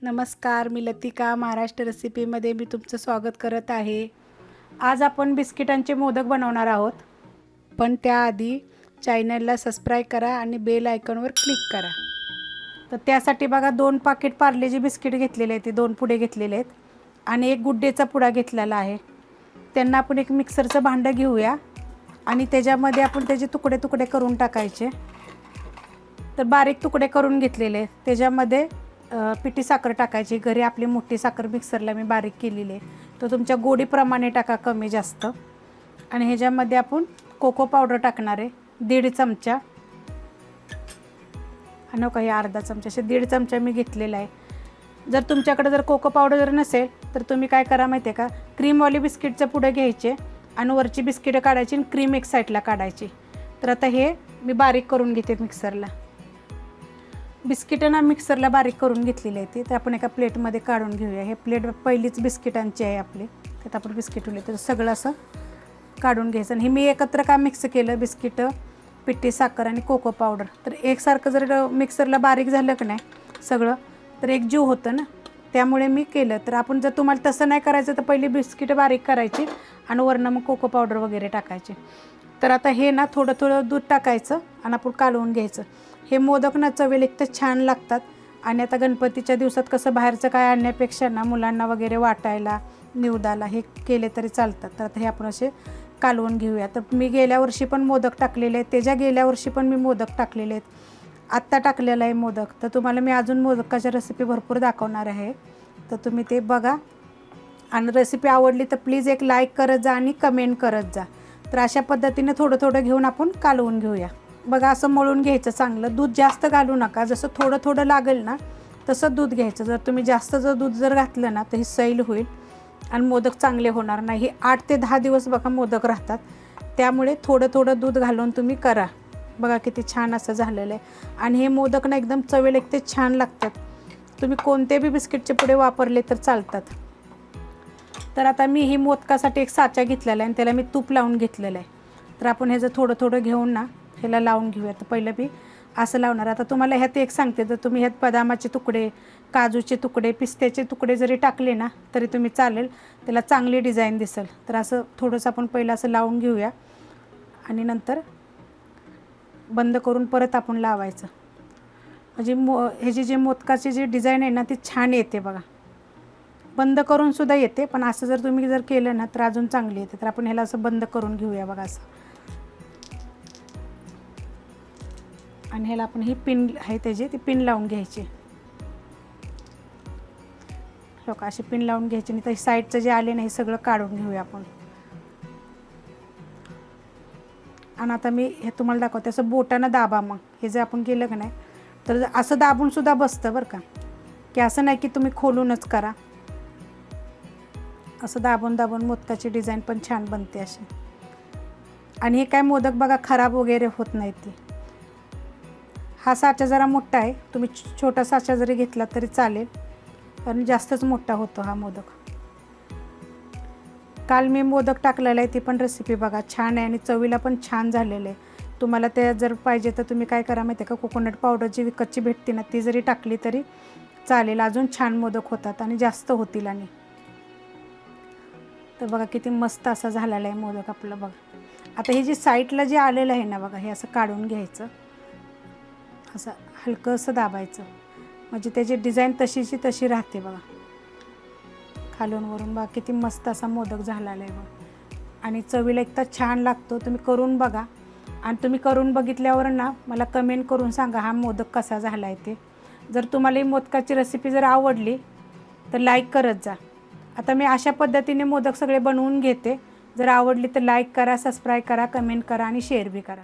नमस्कार, मी लतिका महाराष्ट्र रेसिपीमध्ये मी तुमचं स्वागत करत आहे। आज आपण बिस्किटांचे मोदक बनवणार आहोत, पण त्याआधी चॅनलला सबस्क्राइब करा आणि बेल आयकॉनवर क्लिक करा। तर त्यासाठी बघा 2 पाकिट पार्लेजी बिस्किट घेतलेले आहेत, ते 2 पुडे घेतलेले आहेत आणि एक गुड्डेचा पुडा घेतलेला आहे। त्यांना आपण एक मिक्सरचं भांडं घेऊया आणि त्याच्यामध्ये आपण त्याचे तुकडे तुकडे करून टाकायचे। तर बारीक तुकडे करून घेतलेले आहेत, त्याच्यामध्ये पिठी साखर टाकायची। घरी आपली मोठी साखर मिक्सरला मी बारीक केलेली आहे, तो तुमच्या गोडीप्रमाणे टाका, कमी जास्त। आणि ह्याच्यामध्ये आपण कोको पावडर टाकणार आहे 1.5 चमचा आणि काही अर्धा चमचा, असे 1.5 चमचा मी घेतलेला आहे। जर तुमच्याकडे जर कोको पावडर जर नसेल तर तुम्ही काय करा माहिती आहे का, क्रीमवाली बिस्किटचं पुडे घ्यायचे आणि वरची बिस्किटं काढायची आणि क्रीम एक साईडला काढायची। तर आता हे मी बारीक करून घेते मिक्सरला। बिस्किटांना मिक्सरला बारीक करून घेतलेली आहे ते आपण एका प्लेटमध्ये काढून घेऊया। हे प्लेट पहिलीच बिस्किटांची आहे आपली, त्यात आपण बिस्किट ठेवले तर सगळं असं काढून घ्यायचं। आणि हे मी एकत्र का मिक्स केलं, बिस्किटं, पिठी साखर आणि कोको पावडर, तर एकसारखं जर मिक्सरला बारीक झालं की नाही सगळं तर एक जीव होतं ना, त्यामुळे मी केलं। तर आपण जर तुम्हाला तसं नाही करायचं तर पहिली बिस्किटं बारीक करायची आणि वरनं मग कोको पावडर वगैरे टाकायचे। तर आता हे ना थोडं थोडं दूध टाकायचं आणि आपण कालवून घ्यायचं। हे मोदक ना चवीला एक तर छान लागतात आणि आता गणपतीच्या दिवसात कसं बाहेरचं काय आणण्यापेक्षा ना मुलांना वगैरे वाटायला निवदाला हे केले तरी चालतात। तर आता हे आपण असे कालवून घेऊया। तर मी गेल्या वर्षी पण मोदक टाकलेले आहेत, त्याच्या गेल्या वर्षी पण मी मोदक टाकलेले आहेत, आत्ता टाकलेला आहे मोदक। तर तुम्हाला मी अजून मोदकाच्या रेसिपी भरपूर दाखवणार आहे, तर तुम्ही ते बघा। आणि रेसिपी आवडली तर प्लीज एक लाईक करत जा आणि कमेंट करत जा। तर अशा पद्धतीने थोडं थोडं घेऊन आपण कालवून घेऊया। बघा असं मळून घ्यायचं चांगलं, दूध जास्त घालू नका, जसं थोडं थोडं लागेल ना तसं दूध घ्यायचं। जर तुम्ही जास्त दूध जर घातलं ना तर ही सैल होईल आणि मोदक चांगले होणार नाही। हे 8 ते 10 दिवस बघा मोदक राहतात, त्यामुळे थोडं थोडं दूध घालून तुम्ही करा। बघा किती छान असं झालेलं आहे आणि हे मोदक ना एकदम चवीला एक ते छान लागतात। तुम्ही कोणते बी बिस्किटचे पुडे वापरले तर चालतात। तर आता मी ही मोदकासाठी एक साचा घेतलेला आहे आणि त्याला मी तूप लावून घेतलेलं आहे। तर आपण ह्याचं थोडं थोडं घेऊन ना ह्याला लावून घेऊया। तर पहिलं मी असं लावणार। आता तुम्हाला ह्यात एक सांगते, तर तुम्ही ह्यात बदामाचे तुकडे, काजूचे तुकडे, पिस्त्याचे तुकडे जरी टाकले ना तरी तुम्ही चालेल, त्याला चांगली डिझाईन दिसेल। तर असं थोडंसं आपण पहिलं असं लावून घेऊया आणि नंतर बंद करून परत आपण लावायचं। म्हणजे ह्याची जी मोदकाची जी डिझाईन आहे ना ती छान येते बघा, बंद करून सुद्धा येते, पण असं जर तुम्ही जर केलं ना तर अजून चांगली येते। तर आपण ह्याला असं बंद करून घेऊया बघा असं, आणि ह्याला आपण ही पिन आहे त्याची ती पिन लावून घ्यायची। हो का, अशी पिन लावून घ्यायची आणि त्या साईडचं जे आले नाही सगळं काढून घेऊया आपण। आणि आता मी हे तुम्हाला दाखवते, असं बोटानं दाबा। मग हे जे आपण केलं का नाही तर असं दाबून सुद्धा बसतं बरं का, की असं नाही की तुम्ही खोलूनच करा, असं दाबून दाबून मोदकाची डिझाईन पण छान बनते अशी। आणि हे काय मोदक बघा खराब वगैरे होत नाही ते। हा साचा जरा मोठा आहे, तुम्ही छोटा साचा जरी घेतला तरी चालेल, कारण जास्तच मोठा होतो हा मोदक। काल मी मोदक टाकलेला आहे, ती पण रेसिपी बघा, छान आहे आणि चवीला पण छान झालेलं आहे। तुम्हाला ते जर पाहिजे तर तुम्ही काय करा माहिती आहे का, कोकोनट पावडर जी विकतची भेटते ना ती जरी टाकली तरी चालेल, अजून छान मोदक होतात आणि जास्त होतील। आणि तर बघा किती मस्त असा झालेला आहे मोदक आपलं बघा। आता हे जे साईडला जे आलेलं आहे ना बघा, हे असं काढून घ्यायचं, असं हलकंसं दाबायचं, म्हणजे त्याची डिझाईन तशीची तशी राहते बघा खालून वरून। बघा किती मस्त असा मोदक झालेला आहे बघा आणि चवीला एकदा छान लागतो। तुम्ही करून बघा आणि तुम्ही करून बघितल्यावर ना मला कमेंट करून सांगा हा मोदक कसा झाला आहे ते। जर तुम्हाला ही मोदकाची रेसिपी जर आवडली तर लाईक करत जा। आता मी अशा पद्धतीने मोदक सगळे बनवून घेते, जर आवडली तर लाईक करा, सबस्क्राईब करा, कमेंट करा आणि शेअर बी करा।